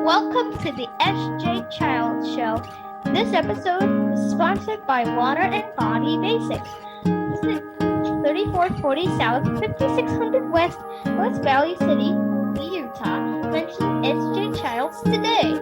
welcome to the SJ Child Show. This episode is sponsored by Water and Body Basics. Visit 3440 South, 5600 West, West Valley City, Utah. Mention SJ Childs today.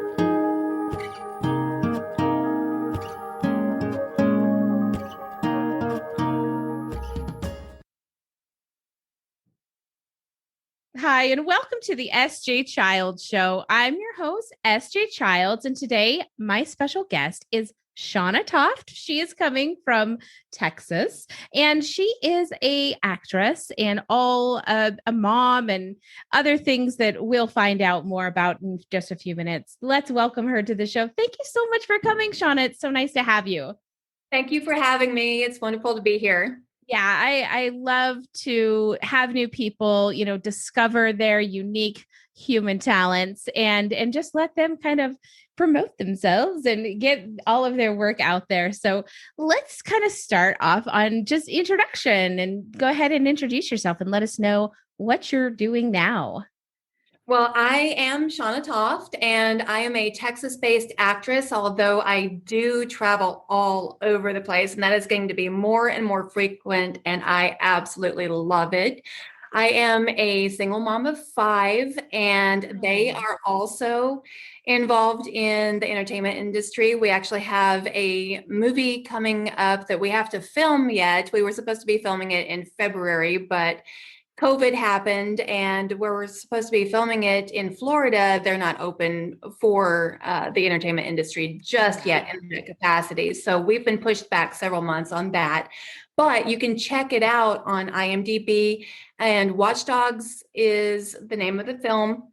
Hi, and welcome to the SJ Childs Show. I'm your host, SJ Childs, and today my special guest is Shanna Toft. She is coming from Texas, and she is an actress and a mom and other things that we'll find out more about in just a few minutes. Let's welcome her to the show. Thank you so much for coming, Shanna. It's so nice to have you. Thank you for having me. It's wonderful to be here. Yeah, I love to have new people, discover their unique human talents and just let them kind of promote themselves and get all of their work out there. So let's kind of start off on just introduction and go ahead and introduce yourself and let us know what you're doing now. Well, I am Shanna Toft, and I am a Texas-based actress, although I do travel all over the place, and that is going to be more and more frequent, and I absolutely love it. I am a single mom of 5, and they are also involved in the entertainment industry. We actually have a movie coming up that we have to film yet. We were supposed to be filming it in February, but COVID happened, and where we're supposed to be filming it in Florida, they're not open for the entertainment industry just yet in that capacity. So we've been pushed back several months on that. But you can check it out on IMDb, and Watch Dogs is the name of the film.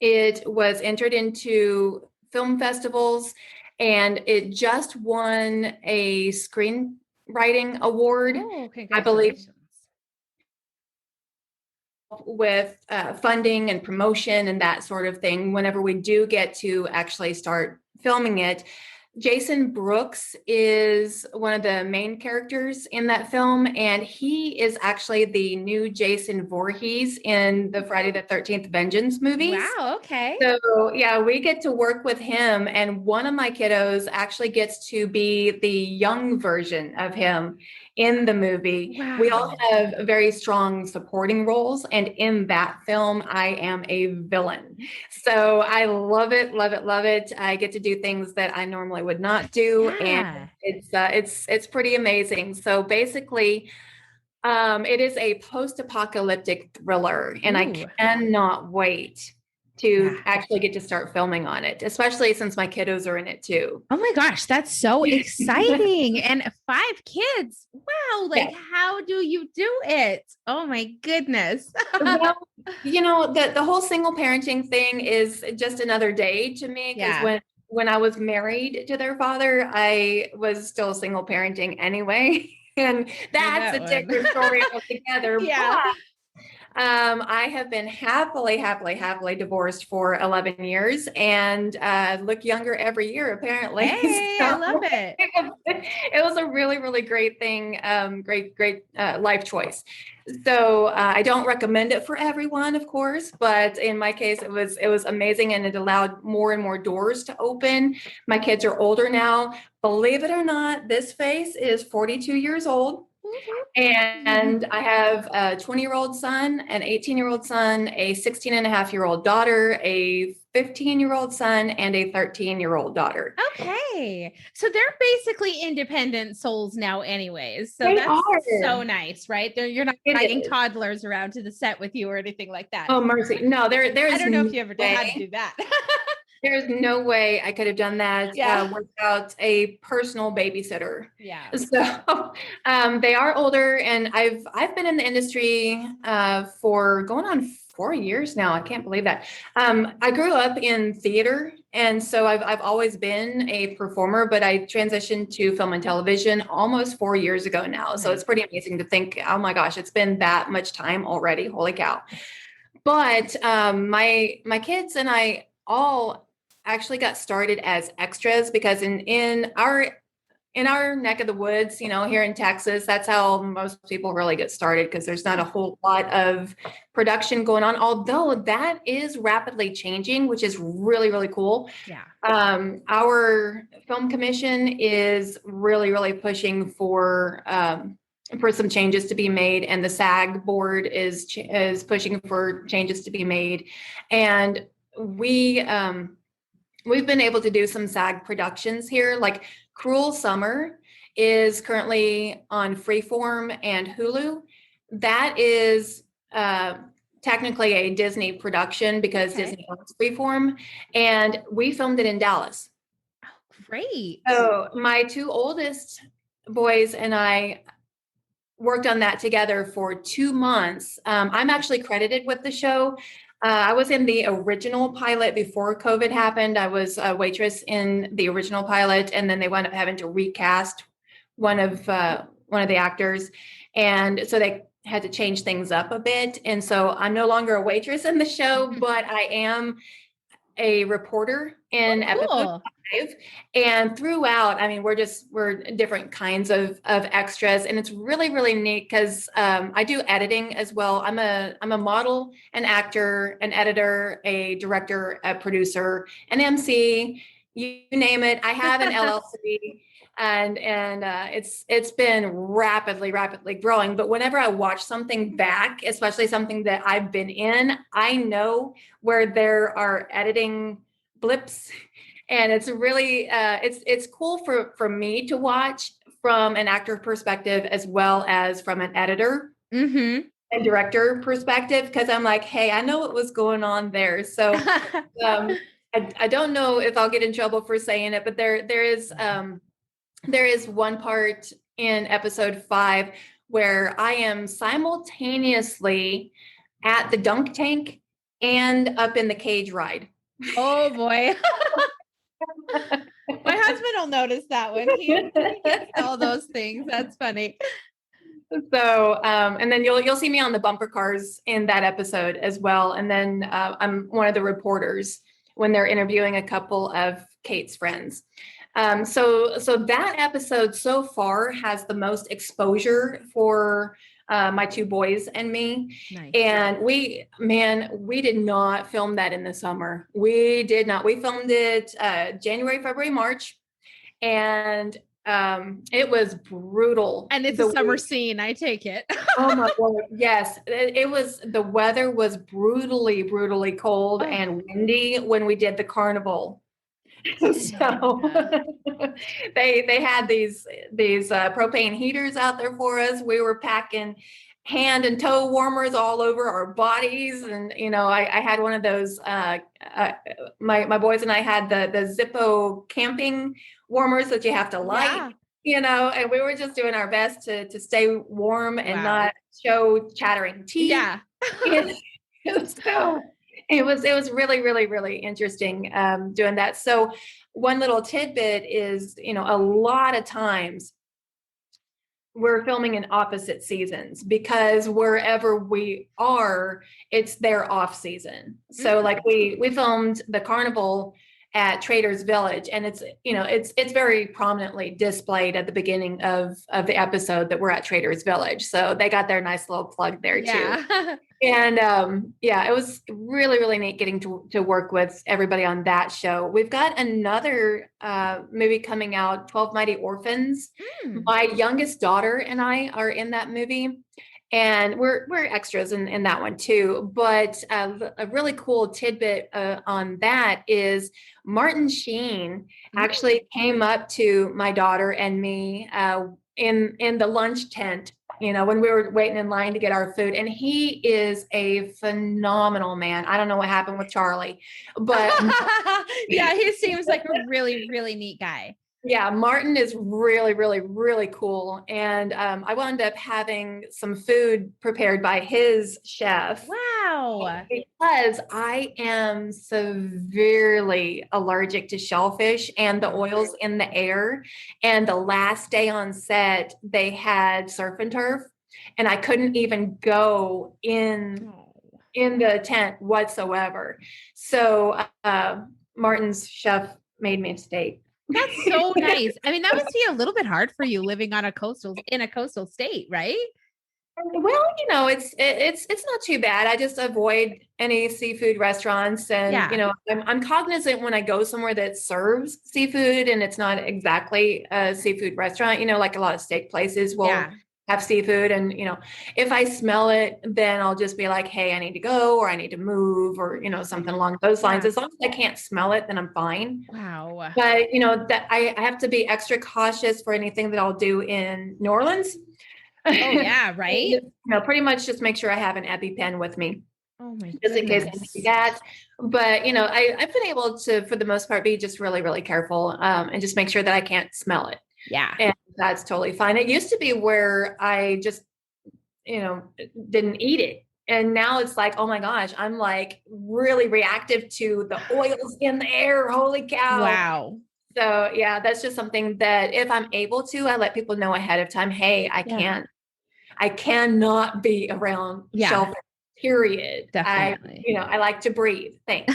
It was entered into film festivals, and it just won a screenwriting award, I believe, with funding and promotion and that sort of thing whenever we do get to actually start filming it. Jason Brooks is one of the main characters in that film, and he is actually the new Jason Voorhees in the Friday the 13th Vengeance movies. Wow, okay. So yeah, we get to work with him, and one of my kiddos actually gets to be the young version of him in the movie. Wow. We all have very strong supporting roles, and in that film, I am a villain. So I love it, love it, love it. I get to do things that I normally would not do, and it's pretty amazing. So basically, it is a post-apocalyptic thriller, and I cannot wait to actually get to start filming on it, especially since my kiddos are in it too. Oh my gosh, that's so exciting. And 5 kids. Wow. How do you do it? Oh my goodness. Well, the whole single parenting thing is just another day to me, because when I was married to their father, I was still single parenting anyway. And that's a different story altogether. Yeah. But I have been happily divorced for 11 years and look younger every year, apparently. Hey, I love it. It was a really, really great thing. Great life choice. So I don't recommend it for everyone, of course, but in my case, it was amazing, and it allowed more and more doors to open. My kids are older now. Believe it or not, this face is 42 years old. And I have a 20-year-old son, an 18-year-old son, a 16-and-a-half-year-old daughter, a 15-year-old son, and a 13-year-old daughter. Okay. So they're basically independent souls now anyways. So They that's are. so nice, right? You're not dragging toddlers around to the set with you or anything like that. Oh, mercy. No, there's I don't know if you ever had to do that. There's no way I could have done that without a personal babysitter. Yeah. So they are older, and I've been in the industry for going on 4 years now. I can't believe that. I grew up in theater, and so I've always been a performer, but I transitioned to film and television almost 4 years ago now. So it's pretty amazing to think, oh my gosh, it's been that much time already. Holy cow. But my kids and I all actually got started as extras, because in our in our neck of the woods, here in Texas, that's how most people really get started because there's not a whole lot of production going on, although that is rapidly changing, which is really, really cool. Yeah. Our film commission is really, really pushing for some changes to be made, and the SAG board is pushing for changes to be made. And we've been able to do some SAG productions here, like Cruel Summer is currently on Freeform and Hulu. That is technically a Disney production because Disney owns Freeform, and we filmed it in Dallas. Oh, great. So my two oldest boys and I worked on that together for 2 months. I'm actually credited with the show. I was in the original pilot before COVID happened. I was a waitress in the original pilot, and then they wound up having to recast one of the actors, and so they had to change things up a bit. And so I'm no longer a waitress in the show, but I am a reporter in episode 5. And throughout, I mean, we're different kinds of extras, and it's really, really neat because I do editing as well. I'm a model, an actor, an editor, a director, a producer, an MC, you name it. I have an LLC. And it's been rapidly growing. But whenever I watch something back, especially something that I've been in, I know where there are editing blips, and it's really it's cool for me to watch from an actor perspective as well as from an editor and director perspective, because I'm like, hey, I know what was going on there. So I don't know if I'll get in trouble for saying it, but there is one part in episode 5 where I am simultaneously at the dunk tank and up in the cage ride. Oh boy. My husband will notice that one. He gets all those things. That's funny. So, and then you'll see me on the bumper cars in that episode as well. And then I'm one of the reporters when they're interviewing a couple of Kate's friends. So that episode so far has the most exposure for my two boys and me. Nice. And we did not film that in the summer. We did not. We filmed it January, February, March, and it was brutal. And it's a summer scene, I take it. Oh my God. Yes. It was, the weather was brutally cold and windy when we did the carnival. So they had these propane heaters out there for us. We were packing hand and toe warmers all over our bodies, and I had one of those. My boys and I had the Zippo camping warmers that you have to light. Yeah. And we were just doing our best to stay warm and not show chattering teeth. Yeah. So it was really interesting doing that. So one little tidbit is, a lot of times we're filming in opposite seasons because wherever we are, it's their off season. So like we filmed the carnival at Trader's Village, and it's very prominently displayed at the beginning of the episode that we're at Trader's Village. So they got their nice little plug there too. And it was really neat getting to work with everybody on that show. We've got another movie coming out, 12 Mighty Orphans. My youngest daughter and I are in that movie, and we're extras in that one too. But a really cool tidbit on that is Martin Sheen actually came up to my daughter and me in the lunch tent, when we were waiting in line to get our food. And he is a phenomenal man. I don't know what happened with Charlie, but yeah, he seems like a really neat guy. Yeah, Martin is really cool. And I wound up having some food prepared by his chef. Wow. Because I am severely allergic to shellfish and the oils in the air. And the last day on set, they had surf and turf, and I couldn't even go in the tent whatsoever. So Martin's chef made me a steak. That's so nice. I mean, that must be a little bit hard for you living on in a coastal state, right? Well, it's not too bad. I just avoid any seafood restaurants, and Yeah. I'm cognizant when I go somewhere that serves seafood, and it's not exactly a seafood restaurant. Like a lot of steak places will Yeah. have seafood, and if I smell it, then I'll just be like, "Hey, I need to go," or "I need to move," or something along those lines. Yeah. As long as I can't smell it, then I'm fine. Wow. But that I have to be extra cautious for anything that I'll do in New Orleans. Oh yeah, right? Pretty much just make sure I have an EpiPen with me Oh my just in case I goodness. need that. But I've been able to, for the most part, be just really, really careful, and just make sure that I can't smell it. Yeah. And that's totally fine. It used to be where I just, didn't eat it. And now it's like, oh my gosh, I'm like really reactive to the oils in the air. Holy cow. Wow. So yeah, that's just something that if I'm able to, I let people know ahead of time, hey, I cannot be around Yeah. shellfish, period. Definitely. I like to breathe. Thanks.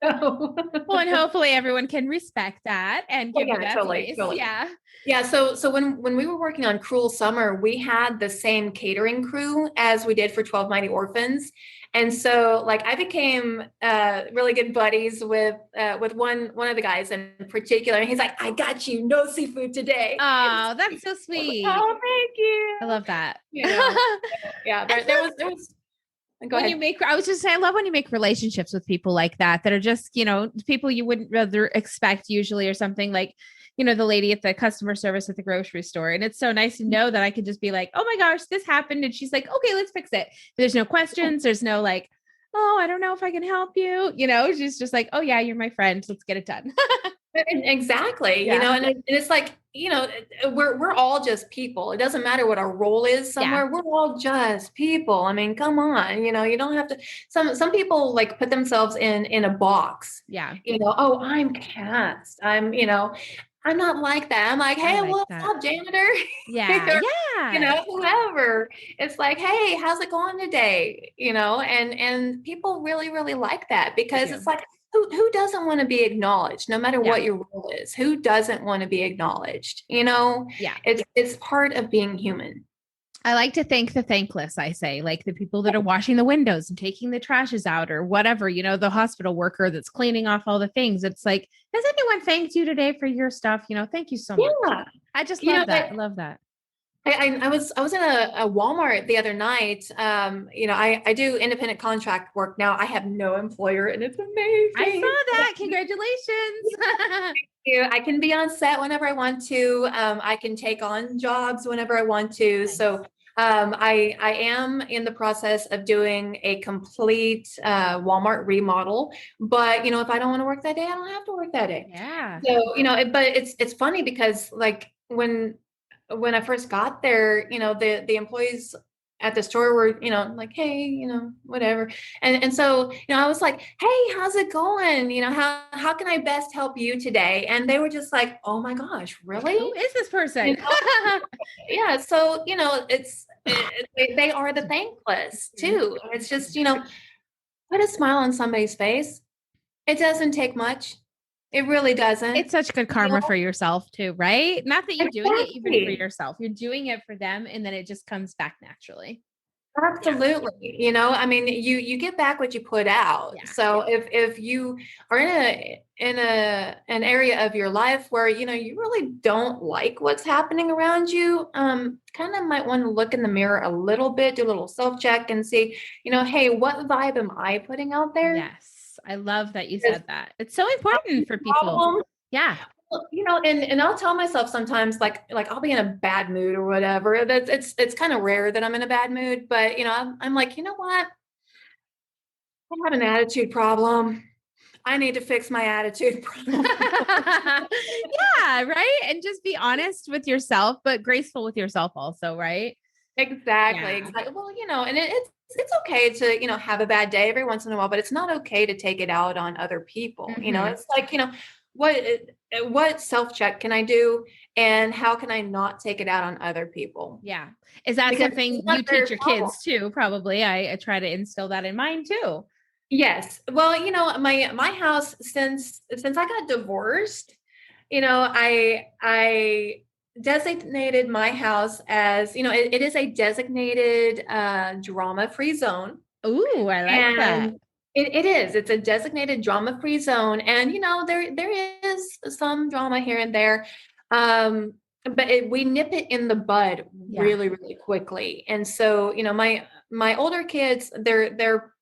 Well, and hopefully everyone can respect that and give you that space. Totally. Yeah. Yeah. So when we were working on Cruel Summer, we had the same catering crew as we did for 12 Mighty Orphans. And so like I became really good buddies with one of the guys in particular. And he's like, I got you, no seafood today. Oh, that's so sweet. Oh, thank you. I love that. Yeah. There was Go ahead. I was just saying, I love when you make relationships with people like that are just, people you wouldn't rather expect usually or something like, the lady at the customer service at the grocery store. And it's so nice to know that I could just be like, oh my gosh, this happened. And she's like, okay, let's fix it. There's no questions. There's no like, oh, I don't know if I can help you. She's just like, oh yeah, you're my friend. Let's get it done. Exactly. Yeah. And it's like, we're all just people. It doesn't matter what our role is somewhere. Yeah. We're all just people. I mean, come on, you don't have to, some people like put themselves in a box. Yeah. Oh, I'm cast. I'm not like that. I'm like, hey, what's up, janitor? Yeah. Yeah. Whoever. It's like, hey, how's it going today? And people really, really like that because it's like, who doesn't want to be acknowledged no matter what your role is? Who doesn't want to be acknowledged? Yeah. It's part of being human. I like to thank the thankless, I say, like the people that are washing the windows and taking the trashes out or whatever, the hospital worker that's cleaning off all the things. It's like, has anyone thanked you today for your stuff? Thank you so much. I just love that. I love that. I was in a Walmart the other night. I do independent contract work now. I have no employer and it's amazing. I saw that. Congratulations. Thank you. I can be on set whenever I want to. I can take on jobs whenever I want to. Nice. So I am in the process of doing a complete Walmart remodel. But if I don't want to work that day, I don't have to work that day. Yeah. So but it's funny because like when I first got there, the employees at the store were, like, hey, whatever. And so, I was like, hey, how's it going? How can I best help you today? And they were just like, oh my gosh, really? Who is this person? Yeah. So, they are the thankless too. It's just, put a smile on somebody's face. It doesn't take much. It really doesn't. It's such good karma for yourself too, right? Not that you're doing it even for yourself. You're doing it for them and then it just comes back naturally. Absolutely. I mean, you get back what you put out. Yeah. So if you are in an area of your life where, you really don't like what's happening around you, kind of might want to look in the mirror a little bit, do a little self-check and see, hey, what vibe am I putting out there? Yes. I love that you said that. It's so important for people. Yeah. And I'll tell myself sometimes like I'll be in a bad mood or whatever. It's kind of rare that I'm in a bad mood, but I'm like, you know what? I have an attitude problem. I need to fix my attitude problem. Yeah, right. And just be honest with yourself, but graceful with yourself also, right? Exactly. Well, and it's okay to, have a bad day every once in a while, but it's not okay to take it out on other people. Mm-hmm. It's like, what self-check can I do and how can I not take it out on other people? Yeah. Is that something you teach your kids too? Probably. I try to instill that in mine too. Yes. Well, my house, since I got divorced, I designated my house as, it is a designated drama-free zone. Ooh, I like that. And it is. It's a designated drama-free zone. And, there is some drama here and there. But we nip it in the bud Yeah. really, really quickly. And so, my older kids, they're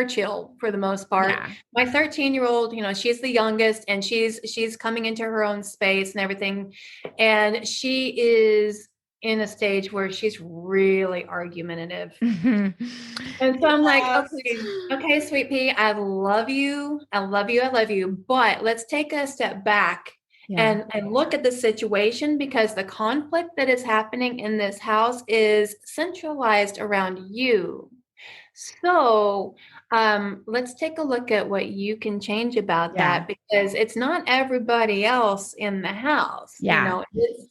chill for the most part. Yeah. My 13-year-old, she's the youngest, and she's coming into her own space and everything. And she is in a stage where she's really argumentative. And so I'm like, okay, sweet pea, I love you. I love you. I love you. But let's take a step back and look at the situation, because the conflict that is happening in this house is centralized around you. So let's take a look at what you can change about that, because it's not everybody else in the house. Yeah.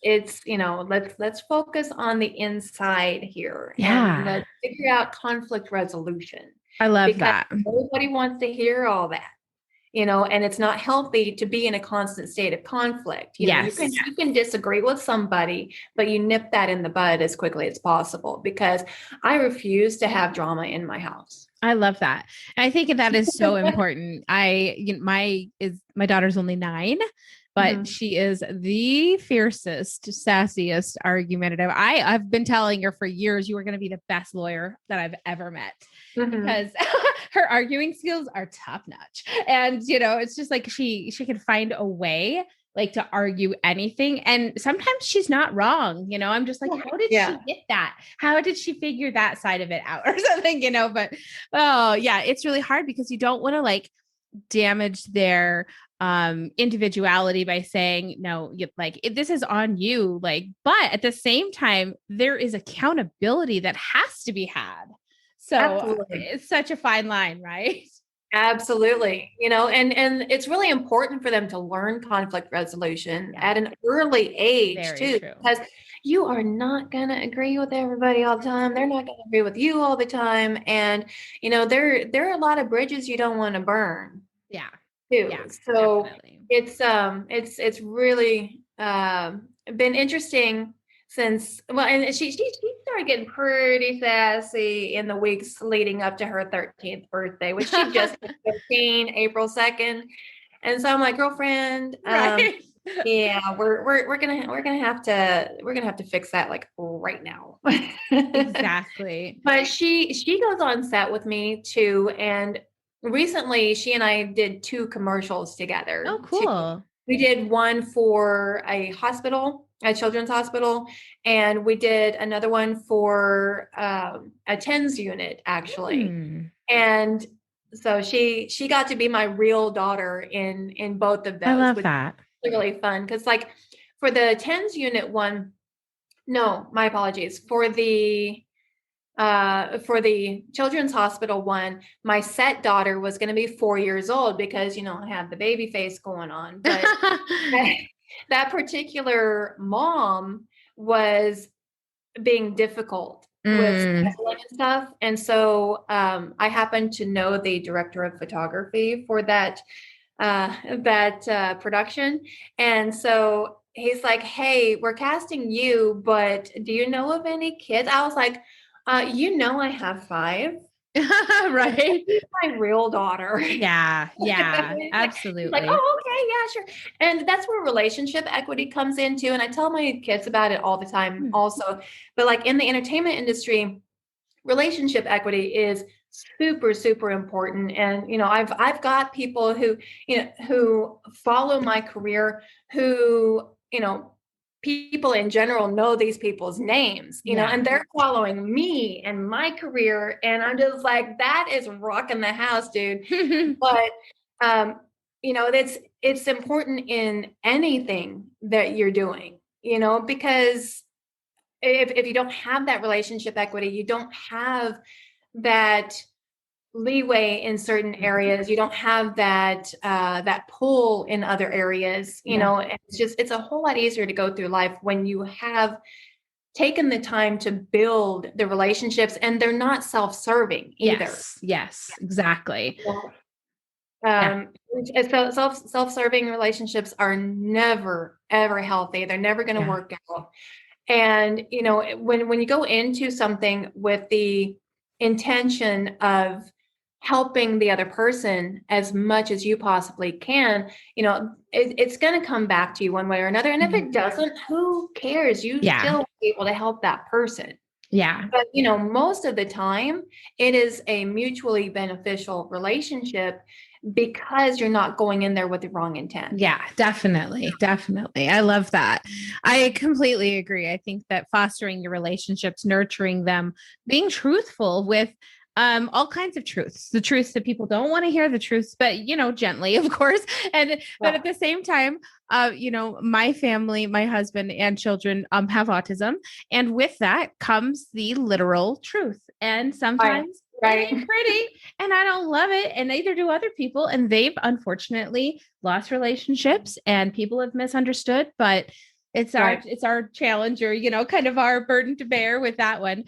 Let's focus on the inside here. Yeah. And let's figure out conflict resolution. I love because that. nobody wants to hear all that. And it's not healthy to be in a constant state of conflict. You can disagree with somebody, but you nip that in the bud as quickly as possible, because I refuse to have drama in my house. I love that. And I think that is so important. My daughter's only 9, but she is the fiercest, sassiest, argumentative. I've been telling her for years, you are going to be the best lawyer that I've ever met, because her arguing skills are top notch. And, it's just like she can find a way like to argue anything. And sometimes she's not wrong. I'm just like, how did she get that? How did she figure that side of it out or something, but it's really hard, because you don't want to like damage their individuality by saying, no, this is on you. But at the same time, there is accountability that has to be had. So it's such a fine line, right? Absolutely. And it's really important for them to learn conflict resolution at an early age. Very too, true. Because you are not going to agree with everybody all the time. They're not going to agree with you all the time. And, there are a lot of bridges you don't want to burn. Yeah. Too. Yeah, so definitely. it's really been interesting since, and she started getting pretty sassy in the weeks leading up to her 13th birthday, which she just turned 15, April 2nd. And so I'm like, girlfriend, right. we're gonna have to fix that like right now. Exactly. But she goes on set with me too, and recently she and I did 2 commercials together. Oh, cool. We did one for a hospital, a children's hospital, and we did another one for a TENS unit, actually. And so she got to be my real daughter in both of those. I love that. Really fun, because like for the TENS unit one, no, my apologies. For the children's hospital one, my set daughter was going to be 4 years old, because I have the baby face going on. But that particular mom was being difficult with scheduling and stuff, and so I happened to know the director of photography for that production, and so he's like, "Hey, we're casting you, but do you know of any kids?" I was like, I have 5. Right. She's my real daughter. Yeah, absolutely. Like, oh, okay, yeah, sure. And that's where relationship equity comes into. And I tell my kids about it all the time also. But like in the entertainment industry, relationship equity is super, super important. And, I've got people who follow my career, who, people in general know these people's names, and they're following me and my career. And I'm just like, that is rocking the house, dude. But, it's important in anything that you're doing, because if you don't have that relationship equity, you don't have that leeway in certain areas, you don't have that pull in other areas, it's a whole lot easier to go through life when you have taken the time to build the relationships, and they're not self-serving either. Yes, exactly. So self-serving relationships are never, ever healthy. They're never going to work out. And, when you go into something with the intention of helping the other person as much as you possibly can, it's going to come back to you one way or another. And if it doesn't, who cares? You still will be able to help that person. Yeah. But, most of the time it is a mutually beneficial relationship because you're not going in there with the wrong intent. Yeah, definitely. Definitely. I love that. I completely agree. I think that fostering your relationships, nurturing them, being truthful with all kinds of truths, the truths that people don't want to hear, the truths, but gently, of course. But at the same time, my family, my husband and children have autism. And with that comes the literal truth. And sometimes it ain't pretty and I don't love it. And neither do other people. And they've unfortunately lost relationships and people have misunderstood, but it's our challenge or, kind of our burden to bear with that one.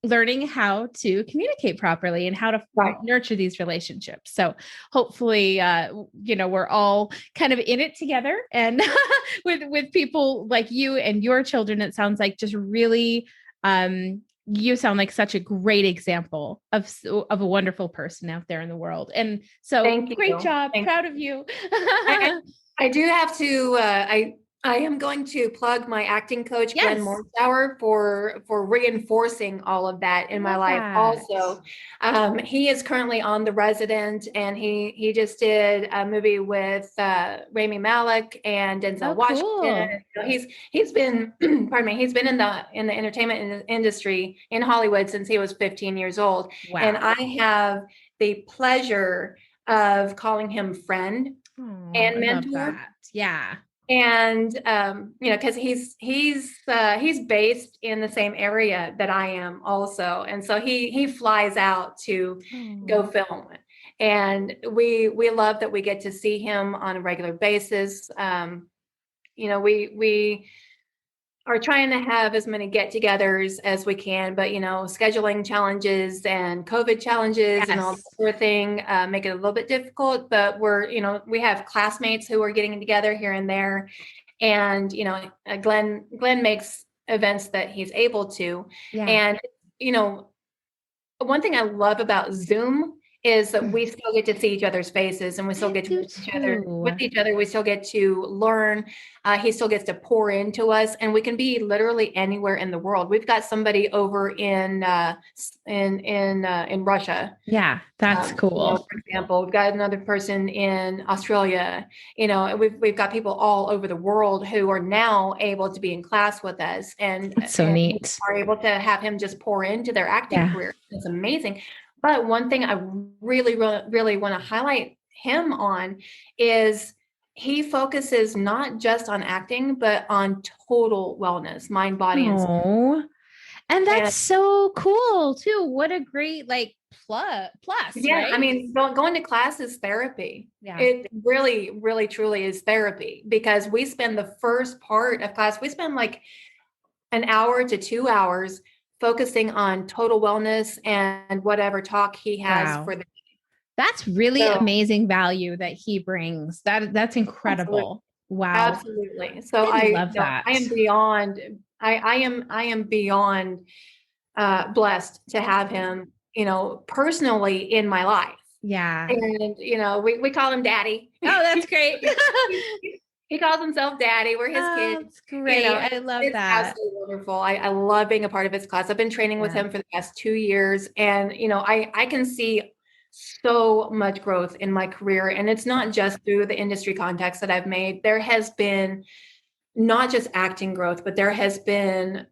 Learning how to communicate properly and how to nurture these relationships. So hopefully, we're all kind of in it together and with people like you and your children, it sounds like just really, you sound like such a great example of a wonderful person out there in the world. And so great job. Proud of you. I do have to, I am going to plug my acting coach, Glenn Morsauer, for reinforcing all of that in my life. Also, he is currently on The Resident, and he just did a movie with Rami Malek and Denzel Washington. Cool. He's been pardon me, he's been in the entertainment industry in Hollywood since he was 15 years old. Wow. And I have the pleasure of calling him friend and mentor. Yeah. And, cause he's based in the same area that I am also. And so he flies out to go film. And we love that we get to see him on a regular basis. We are trying to have as many get-togethers as we can, but scheduling challenges and COVID challenges and all that sort of thing make it a little bit difficult. But we have classmates who are getting together here and there, and Glenn makes events that he's able to. And one thing I love about Zoom is that we still get to see each other's faces, and we still get to with each other. We still get to learn. He still gets to pour into us, and we can be literally anywhere in the world. We've got somebody over in Russia. Yeah, that's cool. For example, we've got another person in Australia. We've got people all over the world who are now able to be in class with us, and that's so neat. Are able to have him just pour into their acting career. It's amazing. But one thing I really, really want to highlight him on is he focuses not just on acting, but on total wellness, mind, body, and soul. And that's so cool too. What a great plus. Yeah. Right? I mean, going to class is therapy. Yeah. It really, really, truly is therapy, because we spend the first part of class, we spend like an hour to 2 hours focusing on total wellness and whatever talk he has for the day. That's really amazing value that he brings. That's incredible. Absolutely. Wow. Absolutely. So I love that. I am beyond blessed to have him, personally in my life. Yeah. And we call him Daddy. Oh, that's great. He calls himself Daddy. We're his kids. That's great. I love it's that. Absolutely wonderful. I love being a part of his class. I've been training with him for the past 2 years, and I can see so much growth in my career. And it's not just through the industry contacts that I've made. There has been not just acting growth, but there's been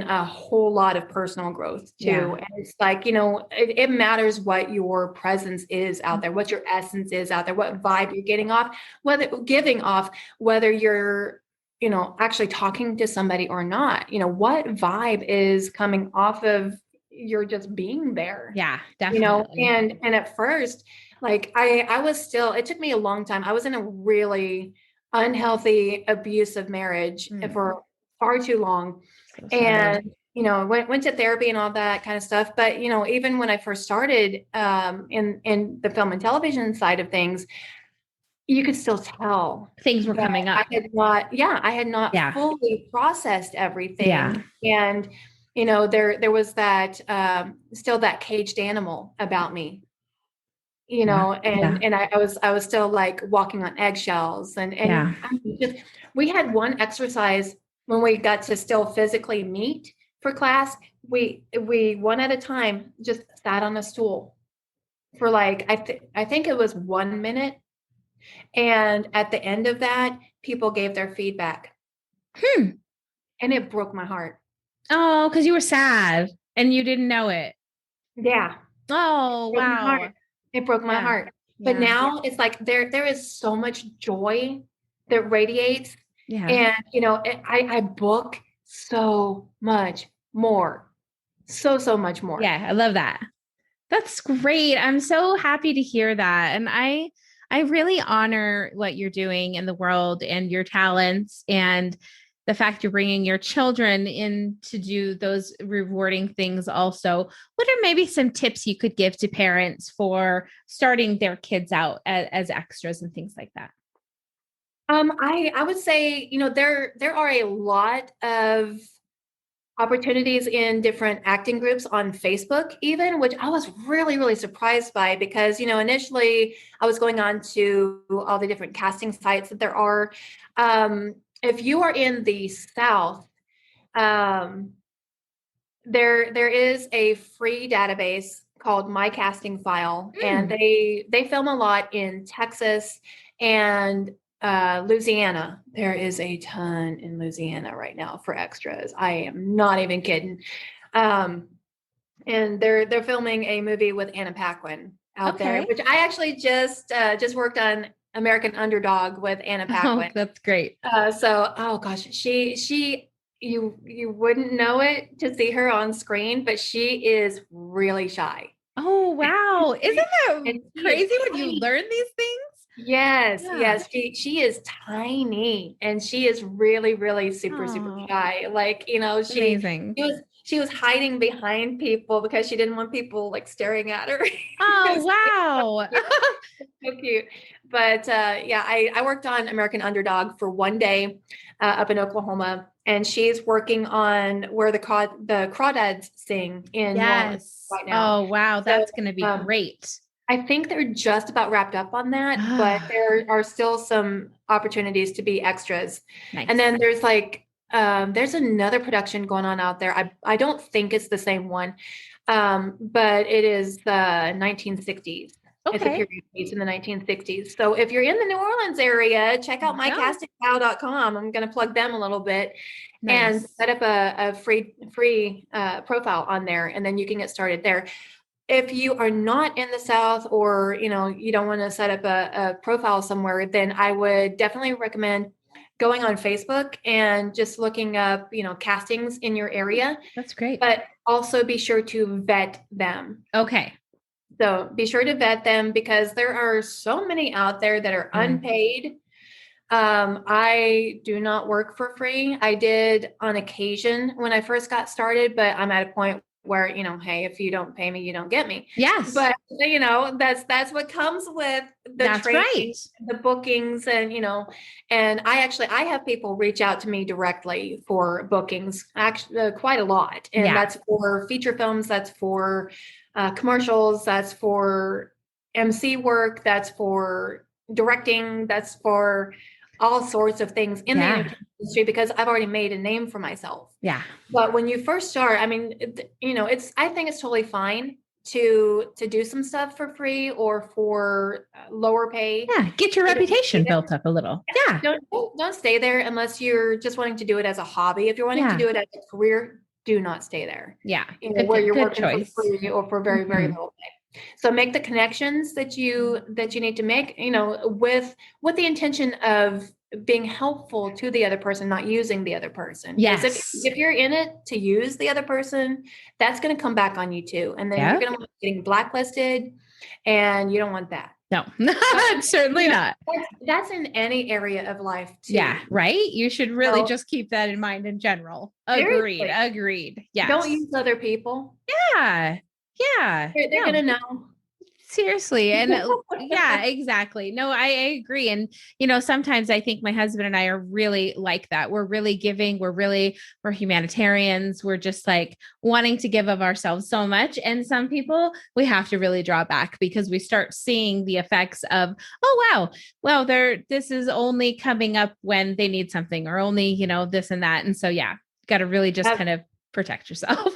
a whole lot of personal growth too. Yeah. And it's like, it matters what your presence is out there, what your essence is out there, what vibe you're giving off, whether you're, actually talking to somebody or not, what vibe is coming off of you're just being there. Yeah, definitely. And at first, I was still, it took me a long time. I was in a really unhealthy, abusive marriage for far too long. So and, went to therapy and all that kind of stuff. But, even when I first started in the film and television side of things, you could still tell things were coming up. I had not fully processed everything. Yeah. And, there was that, still that caged animal about me, and I was still like walking on eggshells and I mean, we had one exercise when we got to still physically meet for class. We one at a time just sat on a stool for like, I think it was 1 minute. And at the end of that, people gave their feedback. And it broke my heart. Oh, because you were sad and you didn't know it. Yeah. Oh, wow. It broke my heart. But now it's like there is so much joy that radiates. Yeah. And, I book so much more. So much more. Yeah, I love that. That's great. I'm so happy to hear that. And I really honor what you're doing in the world and your talents and the fact you're bringing your children in to do those rewarding things also. What are maybe some tips you could give to parents for starting their kids out as extras and things like that? I would say, there are a lot of opportunities in different acting groups on Facebook even, which I was really, really surprised by because, initially I was going on to all the different casting sites that there are. If you are in the South, there is a free database called My Casting File, and they film a lot in Texas and Louisiana. There is a ton in Louisiana right now for extras. I am not even kidding. And they're filming a movie with Anna Paquin out there, which I actually just worked on American Underdog with Anna Paquin. Oh, that's great. Oh gosh, she you wouldn't know it to see her on screen, but she is really shy. Oh wow. Isn't that crazy when you learn these things? Yes. She is tiny and she is really, really super shy. Like, amazing. She was hiding behind people because she didn't want people like staring at her. Oh, wow. So cute. But I worked on American Underdog for 1 day up in Oklahoma, and she's working on where the crawdads sing in New Orleans right now. Oh, wow. That's going to be great. I think they're just about wrapped up on that, but there are still some opportunities to be extras. Nice. And then there's there's another production going on out there. I don't think it's the same one, but it is the 1960s. Okay. It's a period piece in the 1960s. So if you're in the New Orleans area, check out mycastingfile.com. I'm going to plug them a little bit. Nice. And set up a free profile on there, and then you can get started there. If you are not in the South, or you don't want to set up a profile somewhere, then I would definitely recommend going on Facebook and just looking up castings in your area. That's great. But also be sure to vet them. Okay. So be sure to vet them, because there are so many out there that are unpaid. I do not work for free. I did on occasion when I first got started, but I'm at a point where, hey, if you don't pay me, you don't get me. Yes. But that's what comes with the training, the bookings, and and I have people reach out to me directly for bookings, actually quite a lot. And that's for feature films, that's for commercials, that's for MC work, that's for directing, that's for all sorts of things in the entertainment industry, because I've already made a name for myself. Yeah. But when you first start, I mean, I think it's totally fine to do some stuff for free or for lower pay. Yeah. Get your reputation built up a little. Yeah. Don't stay there unless you're just wanting to do it as a hobby. If you're wanting to do it as a career, do not stay there. Yeah. Where you're working for free or for very, very little pay. So make the connections that you need to make, with the intention of being helpful to the other person, not using the other person. Yes. If you're in it to use the other person, that's going to come back on you too. And then you're going to be getting blacklisted, and you don't want that. No, certainly not. That's in any area of life too. Yeah, right. You should really So, just keep that in mind in general. seriously, Agreed. Yes. don't use other people. Yeah. Yeah. They're No. gonna know. Seriously. And yeah, exactly. No, I agree. And, sometimes I think my husband and I are really like that. We're really giving. We're humanitarians. We're just like wanting to give of ourselves so much. And some people, we have to really draw back because we start seeing the effects of, oh, wow, well, this is only coming up when they need something or only, this and that. And so, yeah, got to really just kind of protect yourself.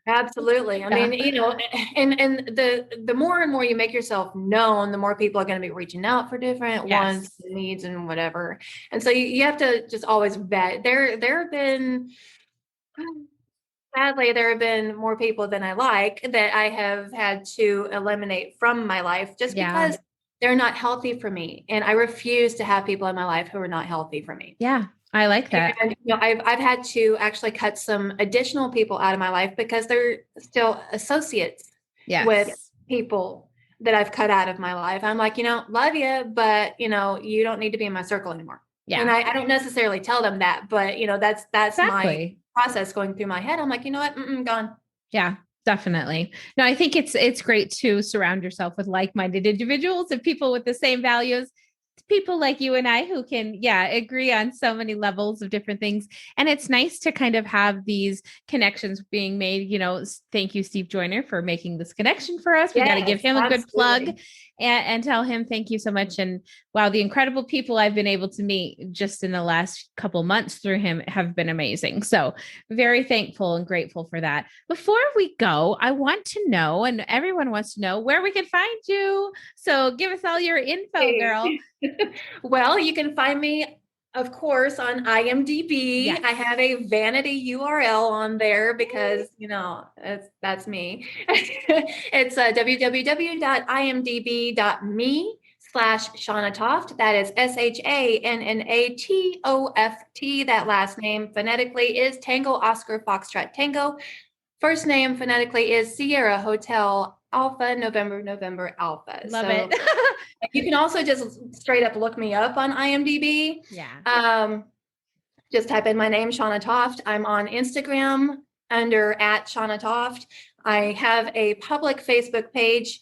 Absolutely. I Yeah. mean, and the more and more you make yourself known, the more people are going to be reaching out for different wants, needs, and whatever. And so you have to just always vet. There have been, sadly, there have been more people than I like that I have had to eliminate from my life just because they're not healthy for me. And I refuse to have people in my life who are not healthy for me. Yeah. I like that. And I've had to actually cut some additional people out of my life because they're still associates with people that I've cut out of my life. I'm like, love you, but you don't need to be in my circle anymore. Yeah. And I don't necessarily tell them that, but that's my process going through my head. I'm like, you know what? Gone. Yeah. Definitely. No, I think it's great to surround yourself with like-minded individuals and people with the same values. People like you and I who can, agree on so many levels of different things. And it's nice to kind of have these connections being made. Thank you, Steve Joyner, for making this connection for us. We got to give him a good plug and tell him thank you so much. And wow, the incredible people I've been able to meet just in the last couple months through him have been amazing. So very thankful and grateful for that. Before we go, I want to know, and everyone wants to know, where we can find you. So give us all your info, girl. Well, you can find me, of course, on IMDb. Yes. I have a vanity URL on there because, that's me. It's www.imdb.me/Shanna Toft. That is SHANNATOFT. That last name phonetically is Tango Oscar Foxtrot Tango. First name phonetically is Sierra Hotel Alpha November Alpha. Love it. You can also just straight up look me up on IMDb. Yeah. Just type in my name, Shanna Toft. I'm on Instagram under @Shanna Toft. I have a public Facebook page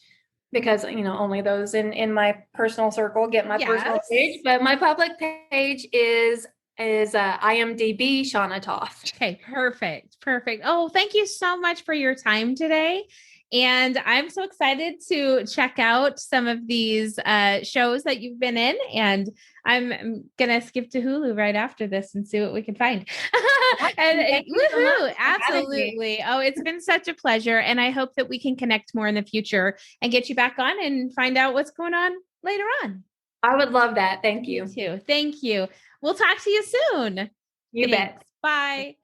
because only those in my personal circle get my personal page. But my public page is IMDb Shanna Toft. Okay, perfect. Oh, thank you so much for your time today. And I'm so excited to check out some of these shows that you've been in. And I'm going to skip to Hulu right after this and see what we can find. And woohoo, absolutely. Oh, it's been such a pleasure. And I hope that we can connect more in the future and get you back on and find out what's going on later on. I would love that. Thank you. Me too. Thank you. We'll talk to you soon. You bet. Bye.